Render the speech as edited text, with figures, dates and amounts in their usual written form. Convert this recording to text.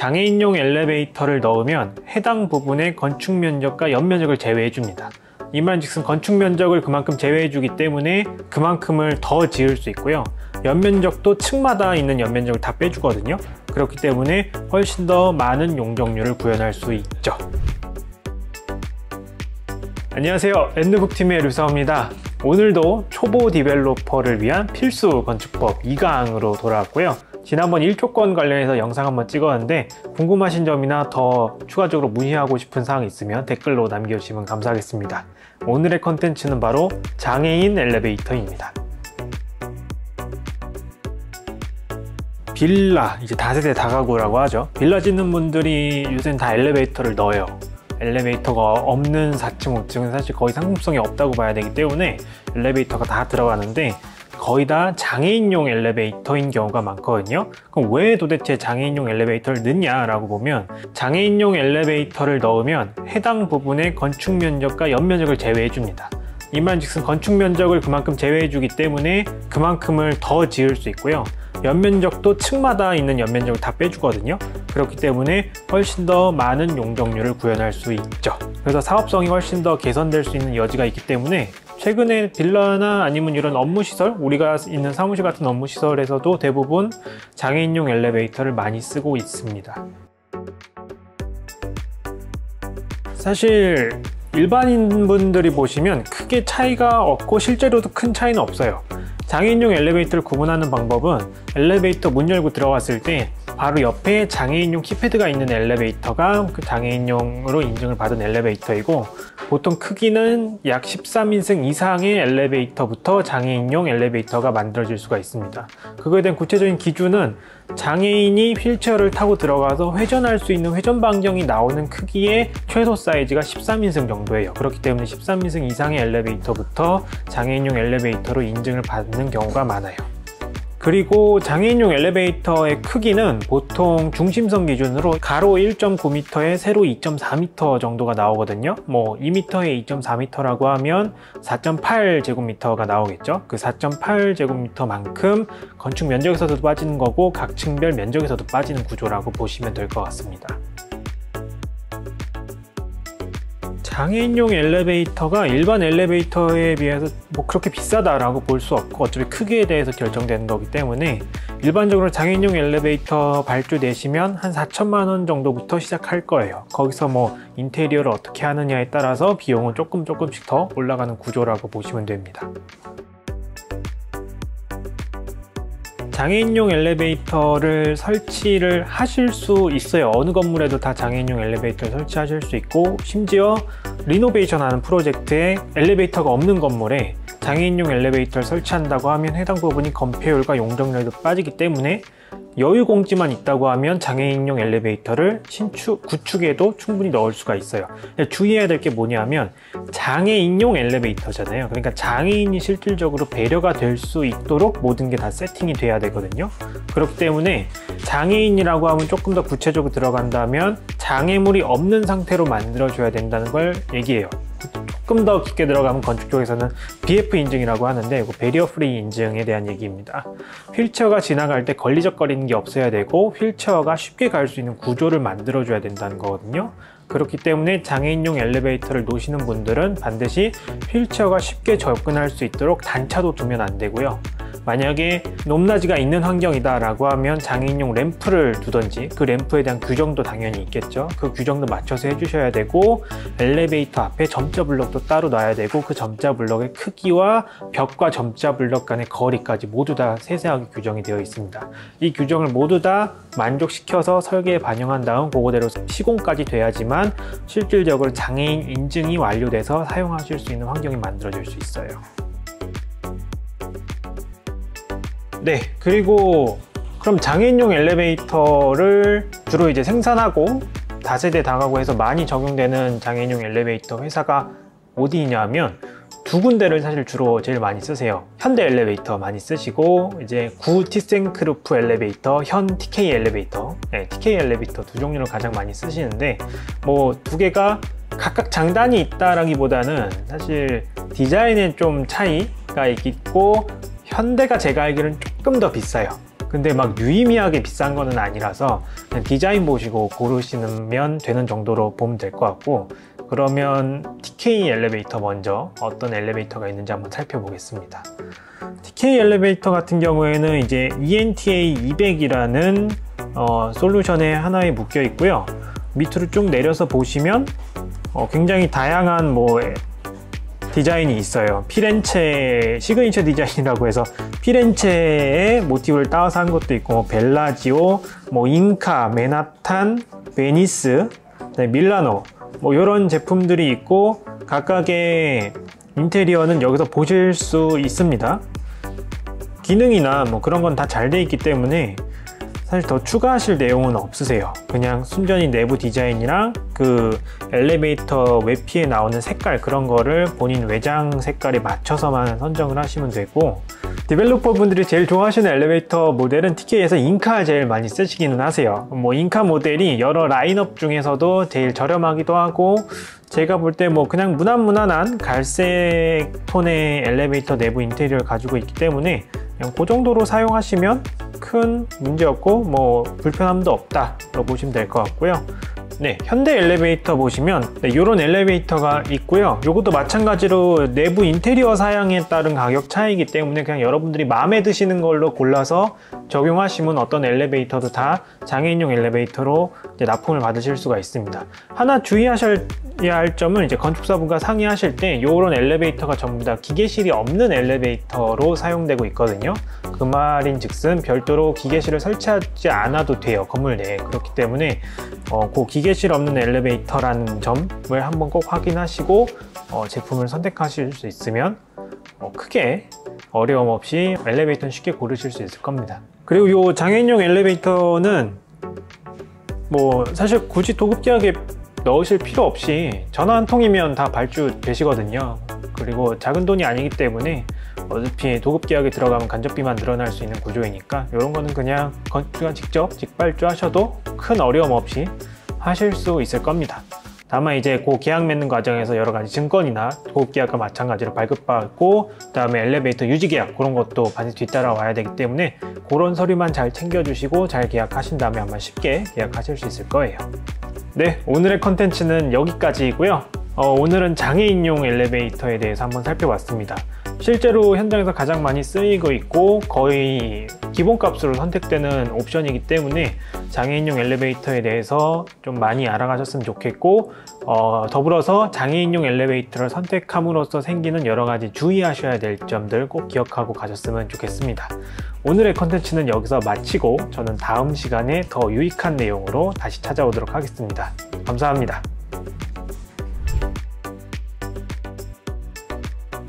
장애인용 엘리베이터를 넣으면 해당 부분의 건축 면적과 연면적을 제외해 줍니다. 이 말인즉슨 건축 면적을 그만큼 제외해 주기 때문에 그만큼을 더 지을 수 있고요. 연면적도 층마다 있는 연면적을 다 빼주거든요. 그렇기 때문에 훨씬 더 많은 용적률을 구현할 수 있죠. 안녕하세요, 엔드북팀의 류서입니다. 오늘도 초보 디벨로퍼를 위한 필수 건축법 2강으로 돌아왔고요. 지난번 1초권 관련해서 영상 한번 찍었는데 궁금하신 점이나 더 추가적으로 문의하고 싶은 사항이 있으면 댓글로 남겨주시면 감사하겠습니다. 오늘의 컨텐츠는 바로 장애인 엘리베이터입니다. 빌라, 이제 다세대 다가구라고 하죠. 빌라 짓는 분들이 요새는 다 엘리베이터를 넣어요. 엘리베이터가 없는 4층, 5층은 사실 거의 상품성이 없다고 봐야 되기 때문에 엘리베이터가 다 들어가는데 거의 다 장애인용 엘리베이터인 경우가 많거든요. 그럼 왜 도대체 장애인용 엘리베이터를 넣냐라고 보면, 장애인용 엘리베이터를 넣으면 해당 부분의 건축 면적과 연면적을 제외해 줍니다. 이 말인즉슨 건축 면적을 그만큼 제외해 주기 때문에 그만큼을 더 지을 수 있고요. 연면적도 층마다 있는 연면적을 다 빼주거든요. 그렇기 때문에 훨씬 더 많은 용적률을 구현할 수 있죠. 그래서 사업성이 훨씬 더 개선될 수 있는 여지가 있기 때문에 최근에 빌라나 아니면 이런 업무시설, 우리가 있는 사무실 같은 업무시설에서도 대부분 장애인용 엘리베이터를 많이 쓰고 있습니다. 사실 일반인분들이 보시면 크게 차이가 없고 실제로도 큰 차이는 없어요. 장애인용 엘리베이터를 구분하는 방법은 엘리베이터 문 열고 들어갔을 때 바로 옆에 장애인용 키패드가 있는 엘리베이터가 그 장애인용으로 인증을 받은 엘리베이터이고, 보통 크기는 약 13인승 이상의 엘리베이터부터 장애인용 엘리베이터가 만들어질 수가 있습니다. 그거에 대한 구체적인 기준은 장애인이 휠체어를 타고 들어가서 회전할 수 있는 회전 반경이 나오는 크기의 최소 사이즈가 13인승 정도예요. 그렇기 때문에 13인승 이상의 엘리베이터부터 장애인용 엘리베이터로 인증을 받는 경우가 많아요. 그리고 장애인용 엘리베이터의 크기는 보통 중심선 기준으로 가로 1.9m에 세로 2.4m 정도가 나오거든요. 뭐 2m에 2.4m라고 하면 4.8제곱미터가 나오겠죠. 그 4.8제곱미터만큼 건축 면적에서도 빠지는 거고 각 층별 면적에서도 빠지는 구조라고 보시면 될 것 같습니다. 장애인용 엘리베이터가 일반 엘리베이터에 비해서 뭐 그렇게 비싸다라고 볼 수 없고, 어차피 크기에 대해서 결정되는 거기 때문에 일반적으로 장애인용 엘리베이터 발주 내시면 한 4천만 원 정도부터 시작할 거예요. 거기서 뭐 인테리어를 어떻게 하느냐에 따라서 비용은 조금씩 더 올라가는 구조라고 보시면 됩니다. 장애인용 엘리베이터를 설치를 하실 수 있어요. 어느 건물에도 다 장애인용 엘리베이터를 설치하실 수 있고, 심지어 리노베이션 하는 프로젝트에 엘리베이터가 없는 건물에 장애인용 엘리베이터를 설치한다고 하면 해당 부분이 건폐율과 용적률도 빠지기 때문에 여유 공지만 있다고 하면 장애인용 엘리베이터를 구축에도 충분히 넣을 수가 있어요. 주의해야 될 게 뭐냐면 장애인용 엘리베이터잖아요. 그러니까 장애인이 실질적으로 배려가 될 수 있도록 모든 게 다 세팅이 돼야 되거든요. 그렇기 때문에 장애인이라고 하면 조금 더 구체적으로 들어간다면 장애물이 없는 상태로 만들어줘야 된다는 걸 얘기해요. 조금 더 깊게 들어가면 건축 쪽에서는 BF 인증이라고 하는데, 베리어 프리 인증에 대한 얘기입니다. 휠체어가 지나갈 때 걸리적거리는 게 없어야 되고 휠체어가 쉽게 갈 수 있는 구조를 만들어줘야 된다는 거거든요. 그렇기 때문에 장애인용 엘리베이터를 놓으시는 분들은 반드시 휠체어가 쉽게 접근할 수 있도록 단차도 두면 안 되고요. 만약에 높낮이가 있는 환경이다 라고 하면 장애인용 램프를 두던지, 그 램프에 대한 규정도 당연히 있겠죠. 그 규정도 맞춰서 해주셔야 되고, 엘리베이터 앞에 점자 블럭도 따로 놔야 되고, 그 점자 블럭의 크기와 벽과 점자 블럭 간의 거리까지 모두 다 세세하게 규정이 되어 있습니다. 이 규정을 모두 다 만족시켜서 설계에 반영한 다음 그거대로 시공까지 돼야지만 실질적으로 장애인 인증이 완료돼서 사용하실 수 있는 환경이 만들어질 수 있어요. 네, 그리고 그럼 장애인용 엘리베이터를 주로 이제 생산하고 다세대 다가구에서 많이 적용되는 장애인용 엘리베이터 회사가 어디 있냐면 두 군데를 사실 주로 제일 많이 쓰세요. 현대 엘리베이터 많이 쓰시고, 이제 구 티센크루프 엘리베이터, 현 TK 엘리베이터, TK 엘리베이터 두 종류를 가장 많이 쓰시는데, 뭐 두 개가 각각 장단이 있다라기보다는 사실 디자인에 좀 차이가 있고, 현대가 제가 알기로는 조금 더 비싸요. 근데 막 유의미하게 비싼 거는 아니라서 그냥 디자인 보시고 고르시면 되는 정도로 보면 될 것 같고, 그러면 TK 엘리베이터 먼저 어떤 엘리베이터가 있는지 한번 살펴보겠습니다. TK 엘리베이터 같은 경우에는 이제 ENTA 200이라는 솔루션에 하나에 묶여 있고요. 밑으로 쭉 내려서 보시면 굉장히 다양한 디자인이 있어요. 피렌체 시그니처 디자인이라고 해서 피렌체의 모티브를 따와서 한 것도 있고, 벨라지오, 잉카, 맨하탄, 베니스, 밀라노 이런 제품들이 있고, 각각의 인테리어는 여기서 보실 수 있습니다. 기능이나 그런 건 다 잘 돼 있기 때문에 사실 더 추가하실 내용은 없으세요. 그냥 순전히 내부 디자인이랑 그 엘리베이터 외피에 나오는 색깔, 그런 거를 본인 외장 색깔에 맞춰서만 선정을 하시면 되고, 디벨로퍼 분들이 제일 좋아하시는 엘리베이터 모델은 TK에서 인카 제일 많이 쓰시기는 하세요. 인카 모델이 여러 라인업 중에서도 제일 저렴하기도 하고, 제가 볼 때 그냥 무난무난한 갈색 톤의 엘리베이터 내부 인테리어를 가지고 있기 때문에 그냥 그 정도로 사용하시면 큰 문제 없고 불편함도 없다라고 보시면 될 것 같고요. 네, 현대 엘리베이터 보시면 이런 엘리베이터가 있고요. 이것도 마찬가지로 내부 인테리어 사양에 따른 가격 차이이기 때문에 그냥 여러분들이 마음에 드시는 걸로 골라서 적용하시면 어떤 엘리베이터도 다 장애인용 엘리베이터로 납품을 받으실 수가 있습니다. 하나 주의하셔야 할 점은 이제 건축사분과 상의하실 때 이런 엘리베이터가 전부 다 기계실이 없는 엘리베이터로 사용되고 있거든요. 그 말인 즉슨 별도로 기계실을 설치하지 않아도 돼요, 건물 내에. 그렇기 때문에 그 기계실 없는 엘리베이터라는 점을 한번 꼭 확인하시고 제품을 선택하실 수 있으면 크게 어려움 없이 엘리베이터는 쉽게 고르실 수 있을 겁니다. 그리고 이 장애인용 엘리베이터는 사실 굳이 도급기하게 넣으실 필요 없이 전화 한 통이면 다 발주되시거든요. 그리고 작은 돈이 아니기 때문에 어차피 도급계약에 들어가면 간접비만 늘어날 수 있는 구조이니까 이런 거는 그냥 건축주가 직접 직발주 하셔도 큰 어려움 없이 하실 수 있을 겁니다. 다만 이제 그 계약 맺는 과정에서 여러 가지 증권이나 도급계약과 마찬가지로 발급받고, 그 다음에 엘리베이터 유지계약 그런 것도 반드시 뒤따라와야 되기 때문에 그런 서류만 잘 챙겨주시고 잘 계약하신 다음에 아마 쉽게 계약하실 수 있을 거예요. 네, 오늘의 컨텐츠는 여기까지이고요. 오늘은 장애인용 엘리베이터에 대해서 한번 살펴봤습니다. 실제로 현장에서 가장 많이 쓰이고 있고 거의 기본값으로 선택되는 옵션이기 때문에 장애인용 엘리베이터에 대해서 좀 많이 알아가셨으면 좋겠고, 더불어서 장애인용 엘리베이터를 선택함으로써 생기는 여러 가지 주의하셔야 될 점들 꼭 기억하고 가셨으면 좋겠습니다. 오늘의 컨텐츠는 여기서 마치고 저는 다음 시간에 더 유익한 내용으로 다시 찾아오도록 하겠습니다. 감사합니다.